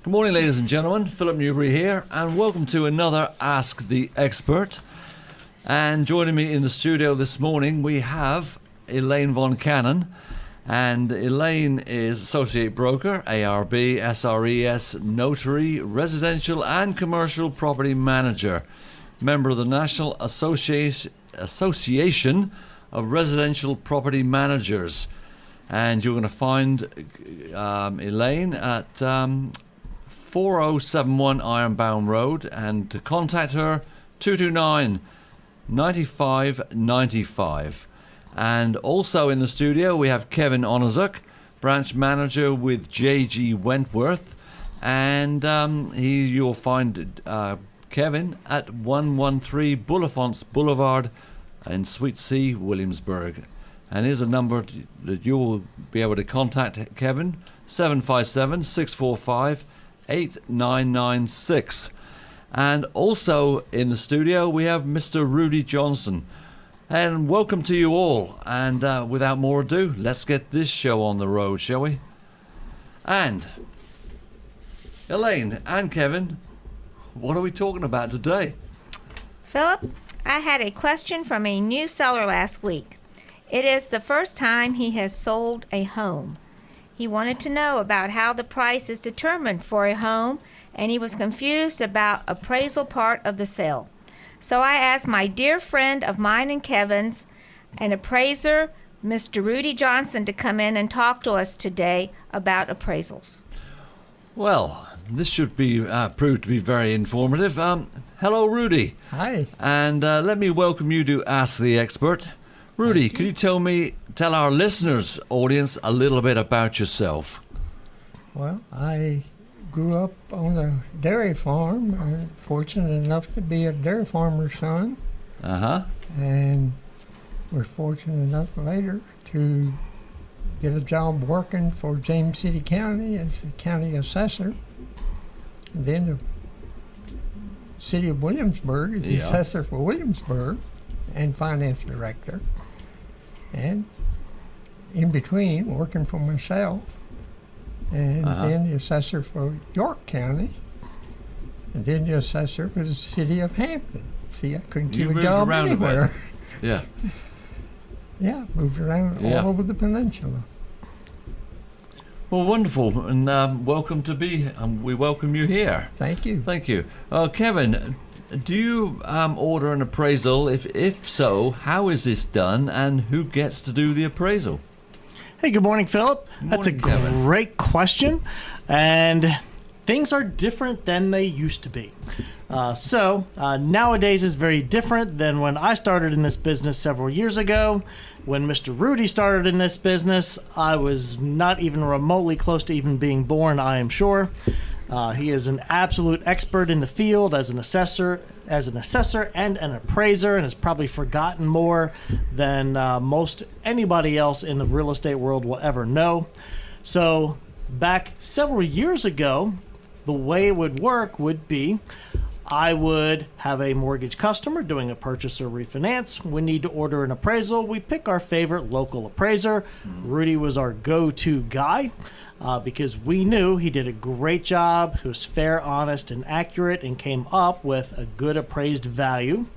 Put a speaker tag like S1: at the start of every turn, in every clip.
S1: Good morning, ladies and gentlemen. Philip Newbury here, and welcome to another Ask the Expert. And joining me in the studio this morning, we have Elaine VonCannon. And Elaine is Associate Broker, ARB, SRES, Notary, Residential and Commercial Property Manager, member of the National Association of Residential Property Managers. And you're going to find Elaine at 4071 Ironbound Road, and to contact her, 229-9595. And also in the studio we have Kevin Onizuk, branch manager with J.G. Wentworth, and you'll find Kevin at 113 Bullifonts Boulevard in Suite C, Williamsburg. And here's a number that you will be able to contact Kevin, 757-645-8996. And also in the studio we have Mr. Rudy Johnson. And welcome to you all. And without more ado, let's get this show on the road, shall we? And Elaine and Kevin, what are we talking about today?
S2: Philip, I had a question from a new seller last week. It is the first time he has sold a home. He wanted to know about how the price is determined for a home, and he was confused about appraisal part of the sale. So I asked my dear friend of mine and Kevin's, an appraiser, Mr. Rudy Johnson, to come in and talk to us today about appraisals.
S1: Well, this should be proved to be very informative. Hello, Rudy.
S3: Hi.
S1: And let me welcome you to Ask the Expert. Rudy, could you tell our listeners, audience, a little bit about yourself?
S3: Well, I grew up on a dairy farm. Fortunate enough to be a dairy farmer's son. And was fortunate enough later to get a job working for James City County as the county assessor. And then the city of Williamsburg as the assessor for Williamsburg and finance director. And in between, working for myself, and then the assessor for York County, and then the assessor for the city of Hampton. See, I couldn't keep a job anywhere.
S1: Yeah.
S3: Yeah, moved around all over the peninsula.
S1: Well, wonderful, and welcome to be. We welcome you here.
S3: Thank you.
S1: Thank you, Kevin. Do you order an appraisal? If so, how is this done, and who gets to do the appraisal?
S4: Hey, good morning, Philip. That's a great question, and things are different than they used to be. Nowadays is very different than when I started in this business several years ago. When Mr. Rudy started in this business, I was not even remotely close to even being born, I am sure. He is an absolute expert in the field as an assessor and an appraiser, and has probably forgotten more than most anybody else in the real estate world will ever know. So back several years ago, the way it would work would be I would have a mortgage customer doing a purchase or refinance. We need to order an appraisal. We pick our favorite local appraiser. Rudy was our go-to guy. Because we knew he did a great job, he was fair, honest, and accurate, and came up with a good appraised value,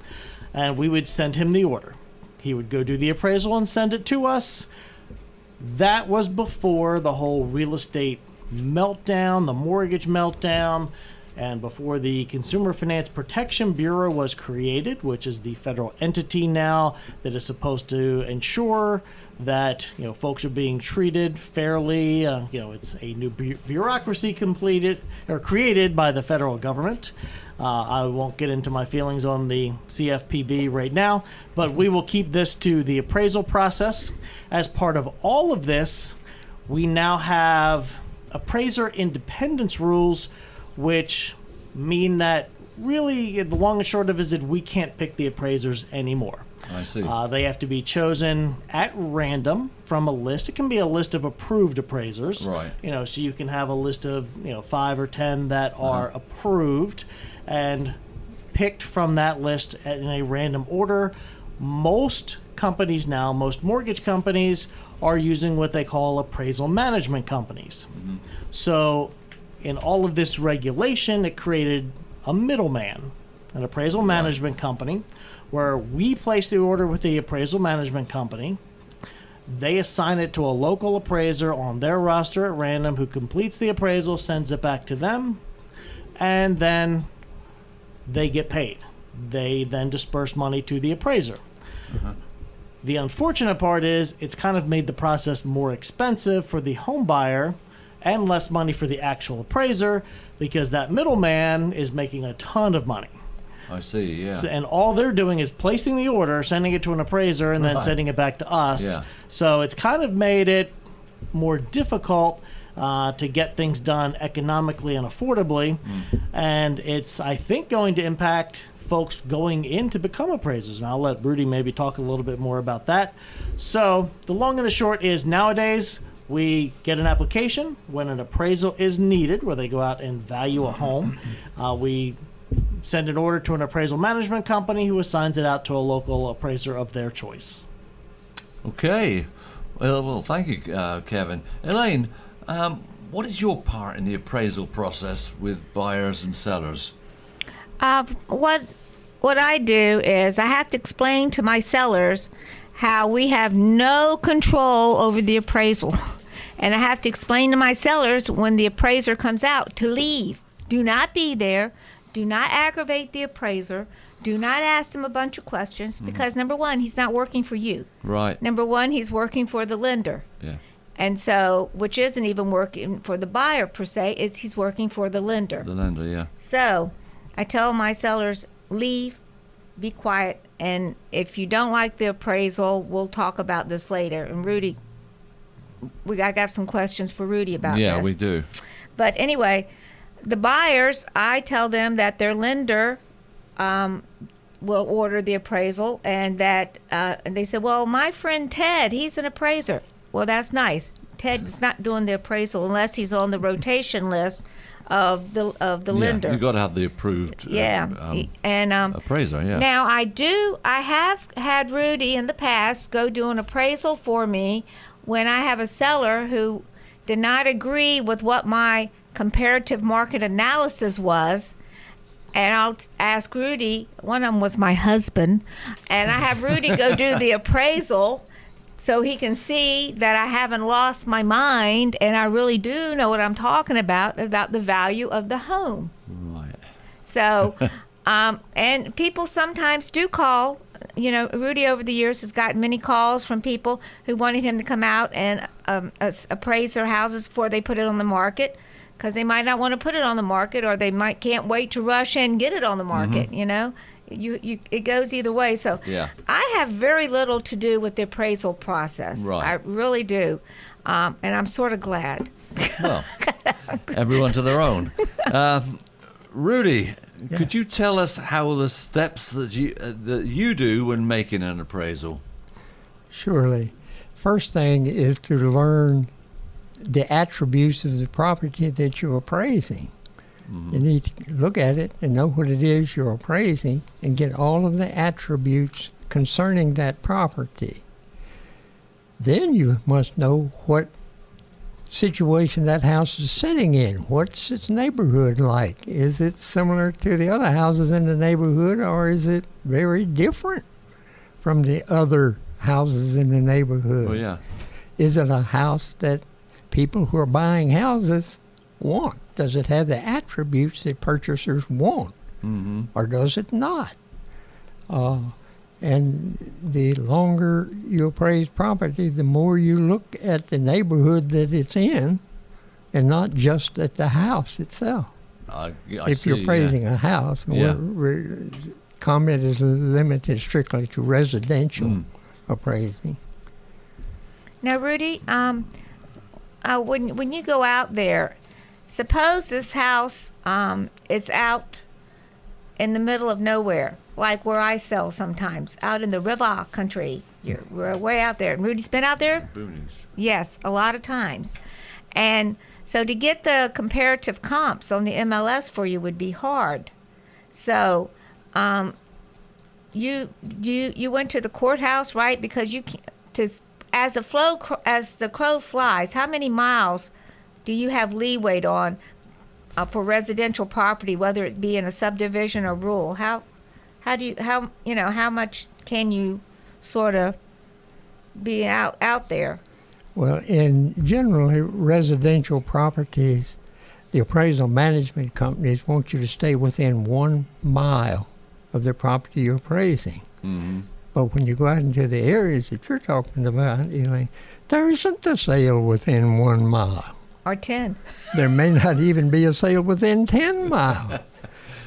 S4: and we would send him the order. He would go do the appraisal and send it to us. That was before the whole real estate meltdown, the mortgage meltdown, and before the Consumer Finance Protection Bureau was created, which is the federal entity now that is supposed to ensure that folks are being treated fairly. It's a new bureaucracy created by the federal government. I won't get into my feelings on the CFPB right now, but we will keep this to the appraisal process. As part of all of this, we now have appraiser independence rules, which mean that really the long and short of it is that we can't pick the appraisers anymore.
S1: I see.
S4: They have to be chosen at random from a list. It can be a list of approved appraisers.
S1: Right.
S4: So you can have a list of 5 or 10 that are approved and picked from that list in a random order. Most companies now, most mortgage companies are using what they call appraisal management companies. So in all of this regulation, it created a middleman, an appraisal management company, where we place the order with the appraisal management company. They assign it to a local appraiser on their roster at random who completes the appraisal, sends it back to them, and then they get paid. They then disperse money to the appraiser. The unfortunate part is it's kind of made the process more expensive for the home buyer and less money for the actual appraiser because that middleman is making a ton of money.
S1: I see, yeah.
S4: So, and all they're doing is placing the order, sending it to an appraiser, and then sending it back to us.
S1: Yeah.
S4: So it's kind of made it more difficult to get things done economically and affordably. And it's, I think, going to impact folks going in to become appraisers. And I'll let Rudy maybe talk a little bit more about that. So the long and the short is nowadays we get an application when an appraisal is needed, where they go out and value a home. We send an order to an appraisal management company who assigns it out to a local appraiser of their choice.
S1: Okay. Well, thank you, Kevin. Elaine, what is your part in the appraisal process with buyers and sellers?
S2: What I do is I have to explain to my sellers how we have no control over the appraisal. And I have to explain to my sellers when the appraiser comes out to leave. Do not be there. Do not aggravate the appraiser. Do not ask him a bunch of questions because, number one, he's not working for you.
S1: Right.
S2: Number one, he's working for the lender.
S1: Yeah.
S2: And so, which isn't even working for the buyer per se, he's working for the lender.
S1: The lender, yeah.
S2: So I tell my sellers, leave, be quiet, and if you don't like the appraisal, we'll talk about this later. And Rudy, I got some questions for Rudy about this.
S1: Yeah, we do.
S2: But anyway, the buyers, I tell them that their lender will order the appraisal, and that and they said, well, my friend Ted, he's an appraiser. Well, that's nice. Ted's not doing the appraisal unless he's on the rotation list of the lender.
S1: You got to have the approved appraiser. Yeah.
S2: Now I have had Rudy in the past go do an appraisal for me when I have a seller who did not agree with what my comparative market analysis was. And I'll ask Rudy, one of them was my husband, and I have Rudy go do the appraisal so he can see that I haven't lost my mind and I really do know what I'm talking about the value of the home.
S1: Right.
S2: So, and people sometimes do call. You know, Rudy over the years has gotten many calls from people who wanted him to come out and appraise their houses before they put it on the market, because they might not want to put it on the market, or they can't wait to rush in and get it on the market. You know, it goes either way. So
S1: yeah.
S2: I have very little to do with the appraisal process.
S1: Right.
S2: I really do, and I'm sort of glad.
S1: Well, everyone to their own. Rudy,
S3: Yes.
S1: could you tell us how the steps that you do when making an appraisal?
S3: Surely. First thing is to learn the attributes of the property that you're appraising. You need to look at it and know what it is you're appraising and get all of the attributes concerning that property. Then you must know what situation that house is sitting in. What's its neighborhood like? Is it similar to the other houses in the neighborhood, or is it very different from the other houses in the neighborhood?
S1: Oh, yeah.
S3: Is it a house that people who are buying houses want? Does it have the attributes that purchasers want? Or does it not? And the longer you appraise property, the more you look at the neighborhood that it's in and not just at the house itself. If you're appraising a house, comment is limited strictly to residential appraising.
S2: Now, Rudy, when you go out there, suppose this house it's out in the middle of nowhere, like where I sell sometimes, out in the river country. We're way out there. And Rudy's been out there?
S1: Boonies.
S2: Yes, a lot of times. And so to get the comparative comps on the MLS for you would be hard. So you went to the courthouse, right? Because you can't, as the crow flies, how many miles do you have leeway on for residential property, whether it be in a subdivision or rural? How much can you sort of be out there?
S3: Well, in generally residential properties, the appraisal management companies want you to stay within 1 mile of the property you're appraising.
S1: Mm-hmm.
S3: But when you go out into the areas that you're talking about, Elaine, there isn't a sale within 1 mile.
S2: Or 10.
S3: There may not even be a sale within 10 miles.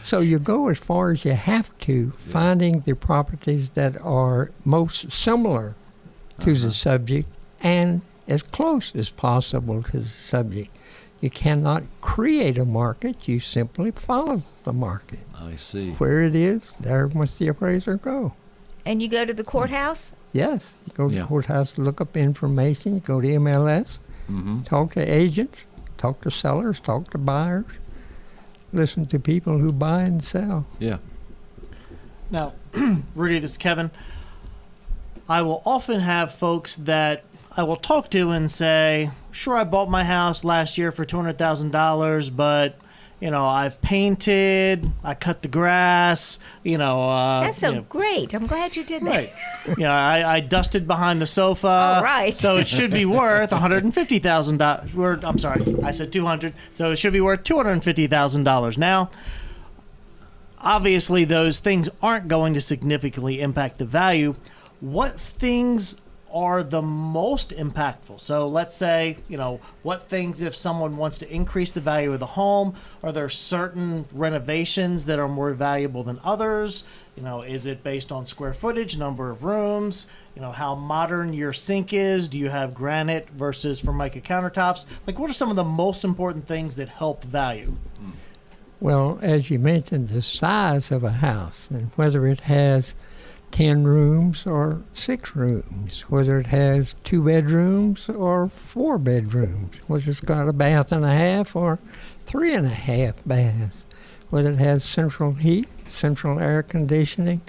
S3: So you go as far as you have to, finding the properties that are most similar to the subject and as close as possible to the subject. You cannot create a market, you simply follow the market.
S1: I see.
S3: Where it is, there must the appraiser go.
S2: And you go to the courthouse?
S3: Yes, you go to the courthouse to look up information, you go to MLS, talk to agents, talk to sellers, talk to buyers, listen to people who buy and sell.
S1: Yeah.
S4: Now, Rudy, this is Kevin. I will often have folks that I will talk to and say, sure, I bought my house last year for $200,000, but, I've painted, I cut the grass,
S2: That's great. I'm glad you did that.
S4: Right. I dusted behind the sofa.
S2: All right.
S4: So it should be worth $150,000. I'm sorry, I said 200. So it should be worth $250,000. Now, obviously, those things aren't going to significantly impact the value. What things are the most impactful? So let's say, what things if someone wants to increase the value of the home? Are there certain renovations that are more valuable than others? Is it based on square footage, number of rooms? How modern your sink is? Do you have granite versus Formica countertops? Like, what are some of the most important things that help value?
S3: Well, as you mentioned, the size of a house and whether it has 10 rooms or 6 rooms, whether it has 2 bedrooms or 4 bedrooms, whether it's got a bath and a half or 3.5 baths, whether it has central heat, central air conditioning,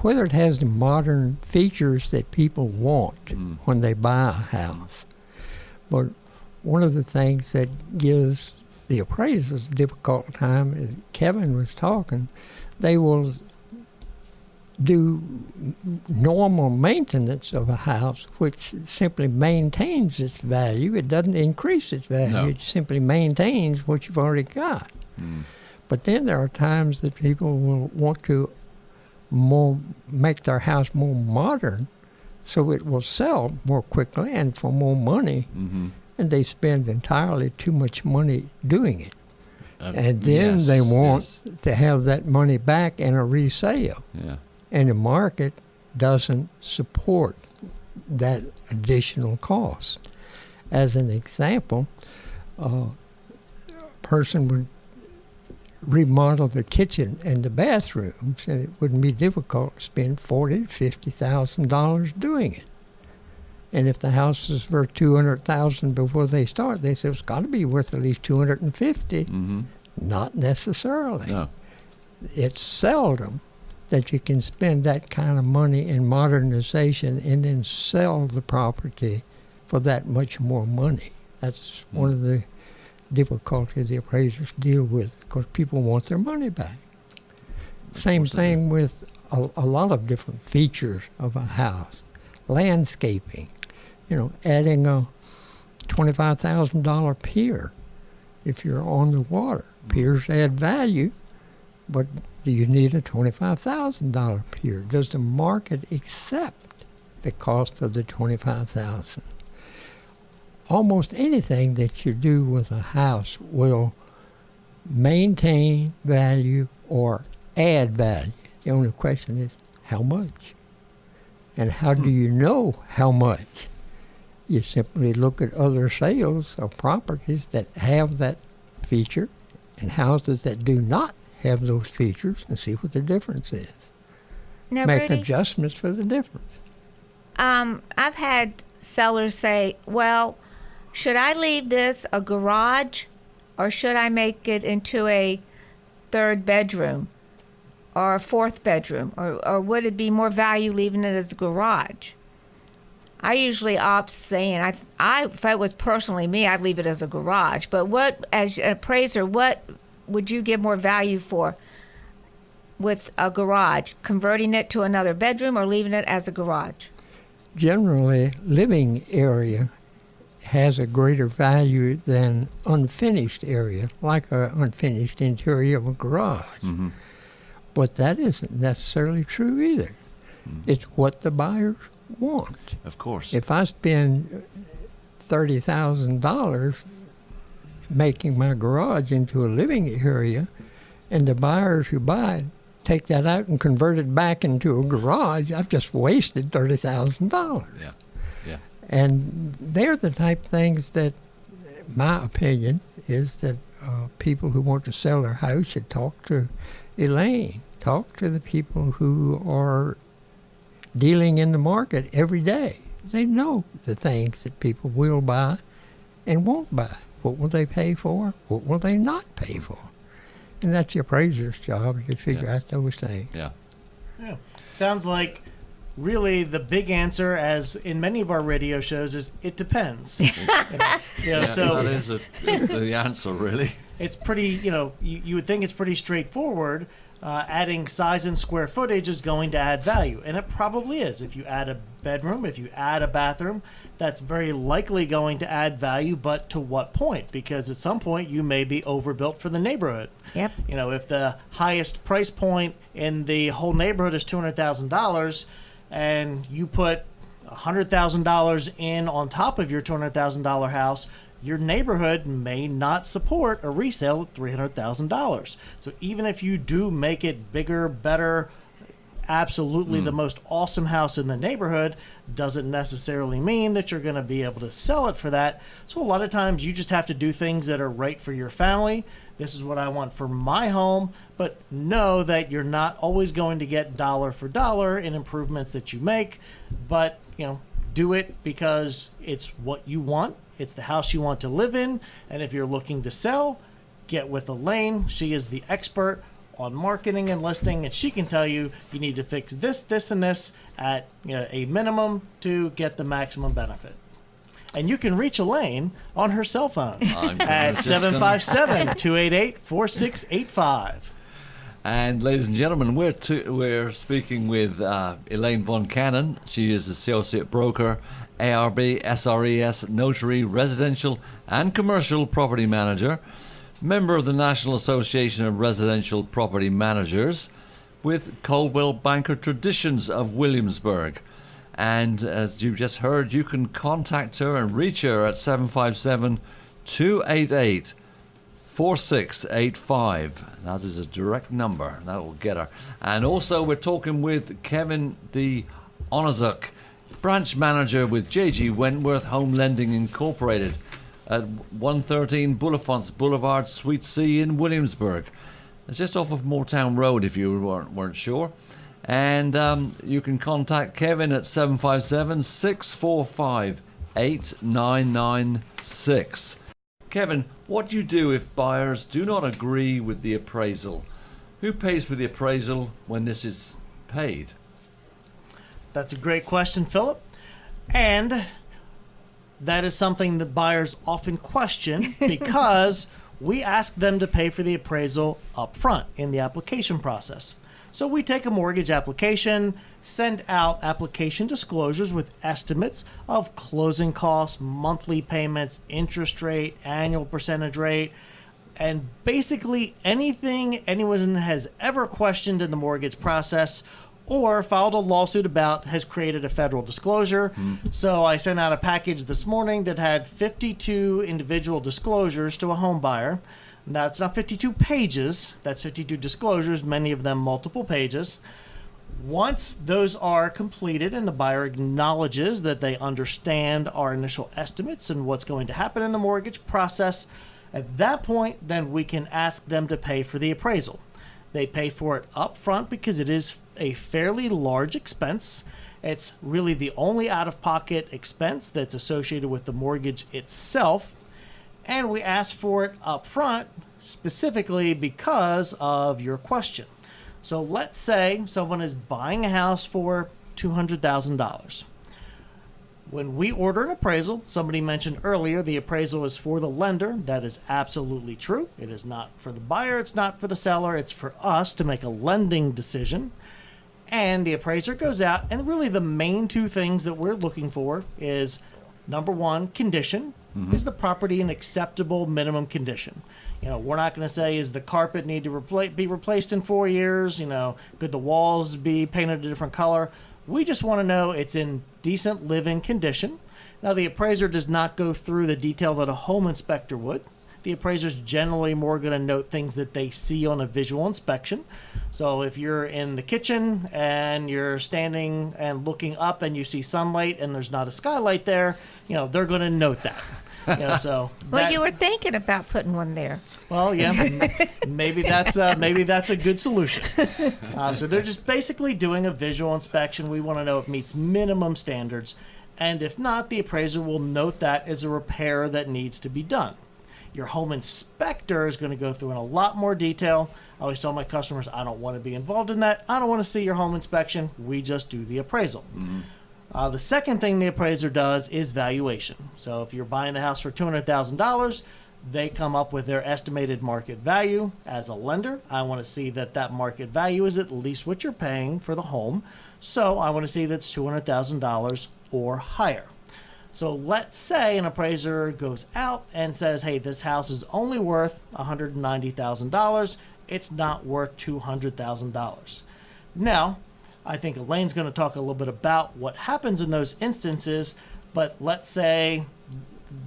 S3: whether it has the modern features that people want when they buy a house. But one of the things that gives the appraisers a difficult time, as Kevin was talking, they will do normal maintenance of a house, which simply maintains its value. It doesn't increase its value.
S1: No.
S3: It simply maintains what you've already got. But then there are times that people will want to make their house more modern so it will sell more quickly and for more money, and they spend entirely too much money doing it. And then they want to have that money back in a resale.
S1: Yeah.
S3: And the market doesn't support that additional cost. As an example, a person would remodel the kitchen and the bathrooms, and it wouldn't be difficult to spend $40,000 to $50,000 doing it. And if the house is worth $200,000 before they start, they say it's got to be worth at least $250,000. Not necessarily.
S1: No.
S3: It's seldom that you can spend that kind of money in modernization and then sell the property for that much more money. That's one of the difficulties the appraisers deal with, because people want their money back. Same thing with a lot of different features of a house. Landscaping, adding a $25,000 pier if you're on the water. Piers add value, but do you need a $25,000 pier? Does the market accept the cost of the $25,000? Almost anything that you do with a house will maintain value or add value. The only question is how much? And how do you know how much? You simply look at other sales of properties that have that feature and houses that do not have those features and see what the difference is.
S2: Now,
S3: Make
S2: Rudy,
S3: adjustments for the difference.
S2: I've had sellers say, well, should I leave this a garage or should I make it into a 3rd bedroom or a 4th bedroom? Or would it be more value leaving it as a garage? I usually opt saying if it was personally me, I'd leave it as a garage. But what, as an appraiser, what would you give more value for with a garage? Converting it to another bedroom or leaving it as a garage?
S3: Generally, living area has a greater value than unfinished area, like an unfinished interior of a garage.
S1: Mm-hmm.
S3: But that isn't necessarily true either. It's what the buyers want.
S1: Of course.
S3: If I spend $30,000 making my garage into a living area, and the buyers who buy it take that out and convert it back into a garage, I've just wasted $30,000.
S1: Yeah. Yeah.
S3: And they're the type of things that, my opinion, is that people who want to sell their house should talk to Elaine. Talk to the people who are dealing in the market every day. They know the things that people will buy and won't buy. What will they pay for? What will they not pay for? And that's the appraiser's job to figure out those things.
S1: Yeah.
S4: Yeah. Sounds like really the big answer, as in many of our radio shows, is it depends.
S1: Yeah,
S4: so
S1: that's the answer, really.
S4: it's pretty, you would think it's pretty straightforward. Adding size and square footage is going to add value, and it probably is. If you add a bedroom, if you add a bathroom, that's very likely going to add value, but to what point? Because at some point you may be overbuilt for the neighborhood.
S2: Yep.
S4: If the highest price point in the whole neighborhood is $200,000 and you put $100,000 in on top of your $200,000 house, your neighborhood may not support a resale at $300,000. So even if you do make it bigger, better, absolutely the most awesome house in the neighborhood, doesn't necessarily mean that you're going to be able to sell it for that. So a lot of times you just have to do things that are right for your family. This is what I want for my home, but know that you're not always going to get dollar for dollar in improvements that you make, but do it because it's what you want. It's the house you want to live in, and if you're looking to sell, get with Elaine. She is the expert on marketing and listing, and she can tell you need to fix this, this, and this at a minimum to get the maximum benefit. And you can reach Elaine on her cell phone at 757-288-4685. And
S1: ladies and gentlemen, we're speaking with Elaine VonCannon. She is associate broker, ARB, SRES, notary, residential and commercial property manager, member of the National Association of Residential Property Managers, with Coldwell Banker Traditions of Williamsburg. And as you just heard, you can contact her and reach her at 757-288-4685. That is a direct number. That will get her. And also we're talking with Kevin D. Onizuk, branch manager with J.G. Wentworth Home Lending Incorporated at 113 Boulefants Boulevard, Suite C in Williamsburg. It's just off of Moortown Road if you weren't sure. And you can contact Kevin at 757-645-8996. Kevin, what do you do if buyers do not agree with the appraisal? Who pays for the appraisal when this is paid?
S4: That's a great question, Philip. And that is something that buyers often question because we ask them to pay for the appraisal up front in the application process. So we take a mortgage application, send out application disclosures with estimates of closing costs, monthly payments, interest rate, annual percentage rate, and basically anything anyone has ever questioned in the mortgage process or filed a lawsuit about has created a federal disclosure. So I sent out a package this morning that had 52 individual disclosures to a home buyer. That's not 52 pages, that's 52 disclosures, many of them multiple pages. Once those are completed and the buyer acknowledges that they understand our initial estimates and what's going to happen in the mortgage process, at that point, then we can ask them to pay for the appraisal. They pay for it up front because it is a fairly large expense. It's really the only out-of-pocket expense that's associated with the mortgage itself. And we ask for it up front specifically because of your question. So let's say someone is buying a house for $200,000. When we order an appraisal, somebody mentioned earlier the appraisal is for the lender. That is absolutely true. It is not for the buyer. It's not for the seller. It's for us to make a lending decision. And the appraiser goes out, and really the main two things that we're looking for is, number one, condition. Is the property in acceptable minimum condition? You know, we're not going to say, is the carpet need to be replaced in 4 years? You know, could the walls be painted a different color? We just want to know it's in decent living condition. Now, the appraiser does not go through the detail that a home inspector would. The appraiser's generally more going to note things that they see on a visual inspection. So if you're in the kitchen and you're standing and looking up and you see sunlight and there's not a skylight there, you know, they're going to note that. You know, so
S2: Well, you were thinking about putting one there.
S4: well, yeah, maybe that's a good solution. So they're just basically doing a visual inspection. We want to know it meets minimum standards, and if not, the appraiser will note that as a repair that needs to be done. Your home inspector is going to go through in a lot more detail. I always tell my customers, I don't want to be involved in that. I don't want to see your home inspection. We just do the appraisal. The second thing the appraiser does is valuation. So if you're buying the house for $200,000, they come up with their estimated market value. As a lender, I want to see that that market value is at least what you're paying for the home. So I want to see that's $200,000 or higher. So let's say an appraiser goes out and says, hey, this house is only worth $190,000. It's not worth $200,000. Now, I think Elaine's going to talk a little bit about what happens in those instances, but let's say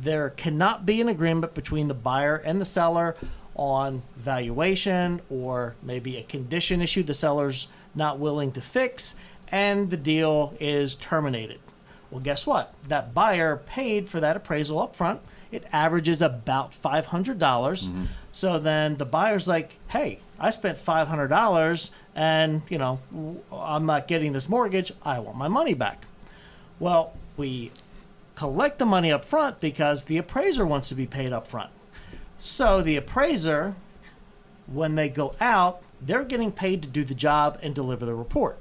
S4: there cannot be an agreement between the buyer and the seller on valuation, or maybe a condition issue the seller's not willing to fix, and the deal is terminated. Well, guess what? That buyer paid for that appraisal up front. It averages about $500. So then the buyer's like, hey, I spent $500 and, you know, I'm not getting this mortgage. I want my money back. Well, we collect the money up front because the appraiser wants to be paid up front. So the appraiser, when they go out, they're getting paid to do the job and deliver the report.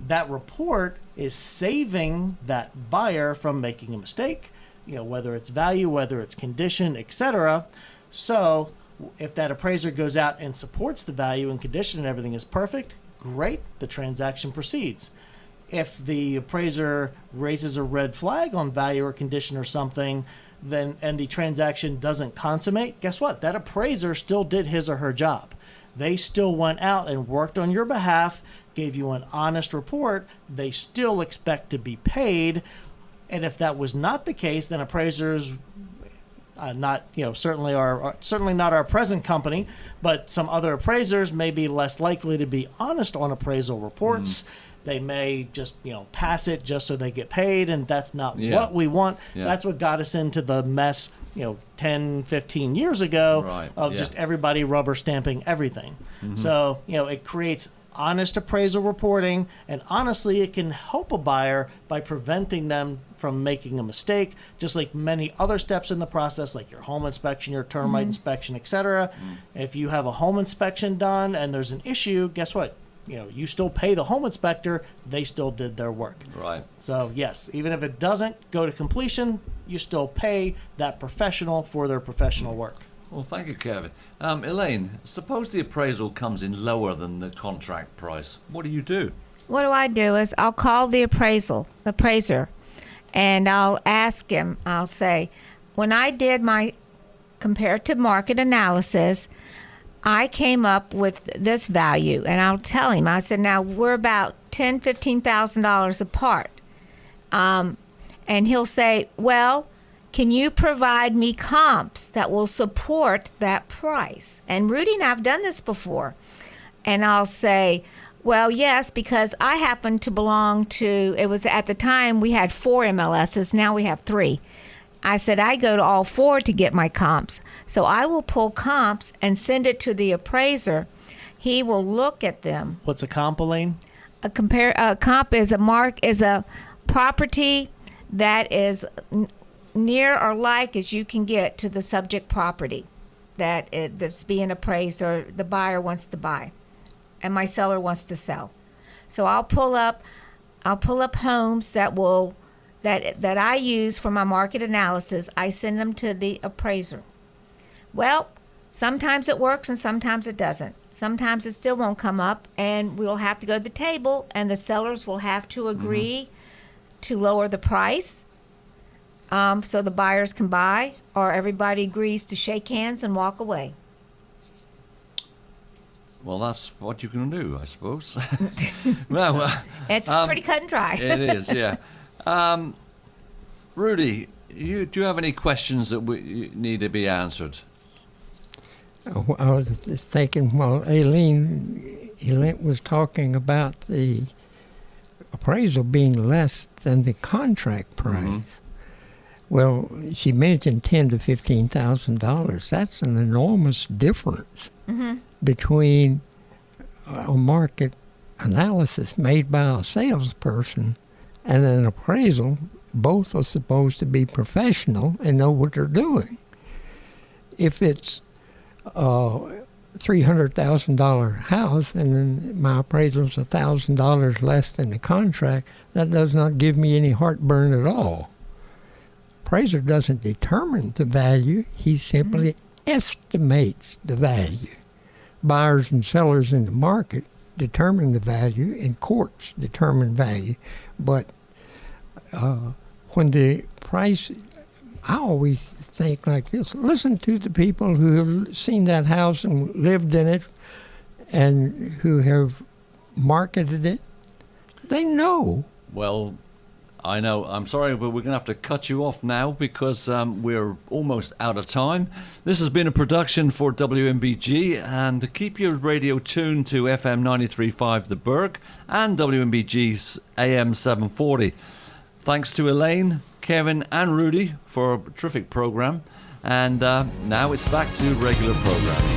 S4: That report is saving that buyer from making a mistake, you know, whether it's value, whether it's condition, etc. So if that appraiser goes out and supports the value and condition and everything is perfect, great, the transaction proceeds. If the appraiser raises a red flag on value or condition or something, then and the transaction doesn't consummate, guess what? That appraiser still did his or her job. They still went out and worked on your behalf, gave you an honest report. They still expect to be paid. And if that was not the case, then appraisers, not, you know, certainly not our present company, but some other appraisers may be less likely to be honest on appraisal reports. They may just, you know, pass it just so they get paid, and that's not what we want. That's what got us into the mess, you know, 10, 15 years ago of just everybody rubber stamping everything. So, you know, it creates honest appraisal reporting, and honestly, it can help a buyer by preventing them from making a mistake, just like many other steps in the process, like your home inspection, your termite inspection, etc. If you have a home inspection done and there's an issue, guess what? You know, you still pay the home inspector. They still did their work. Right. So yes, even if it doesn't go to completion, you still pay that professional for their professional work.
S1: Well, thank you, Kevin. Elaine, suppose the appraisal comes in lower than the contract price. What do you do?
S2: What I do is I'll call the appraiser, and I'll ask him, I'll say, when I did my comparative market analysis, I came up with this value, and I'll tell him, I said, now we're about $10,000, $15,000 apart. And he'll say, well, can you provide me comps that will support that price? And Rudy and I have done this before. And I'll say, well, yes, because I happen to belong to, it was at the time we had 4 MLSs, now we have 3. I said, I go to all 4 to get my comps. So I will pull comps and send it to the appraiser. He will look at them.
S4: What's a comp, Elaine?
S2: A comp is a property that is near or like as you can get to the subject property that's being appraised or the buyer wants to buy and my seller wants to sell. So I'll pull up homes that will that I use for my market analysis, I send them to the appraiser. Well, sometimes it works and sometimes it doesn't. Sometimes it still won't come up, and we'll have to go to the table, and the sellers will have to agree to lower the price so the buyers can buy, or everybody agrees to shake hands and walk away.
S1: Well, that's what you can do, I suppose. Well,
S2: It's pretty cut and dry.
S1: it is, yeah. Rudy, do you have any questions that need to be answered?
S3: I was just thinking while Elaine was talking about the appraisal being less than the contract price. Well, she mentioned $10,000 to $15,000. That's an enormous difference between a market analysis made by a salesperson and an appraisal. Both are supposed to be professional and know what they're doing. If it's a $300,000 house and then my appraisal is $1,000 less than the contract, that does not give me any heartburn at all. Appraiser doesn't determine the value, he simply estimates the value. Buyers and sellers in the market determine the value, and courts determine value. But when the price, I always think like this: listen to the people who have seen that house and lived in it and who have marketed it. They know.
S1: Well, I know. I'm sorry, but we're going to have to cut you off now because we're almost out of time. This has been a production for WMBG, and keep your radio tuned to FM 93.5 The Berg and WMBG's AM 740. Thanks to Elaine, Kevin and Rudy for a terrific program. And now it's back to regular programming.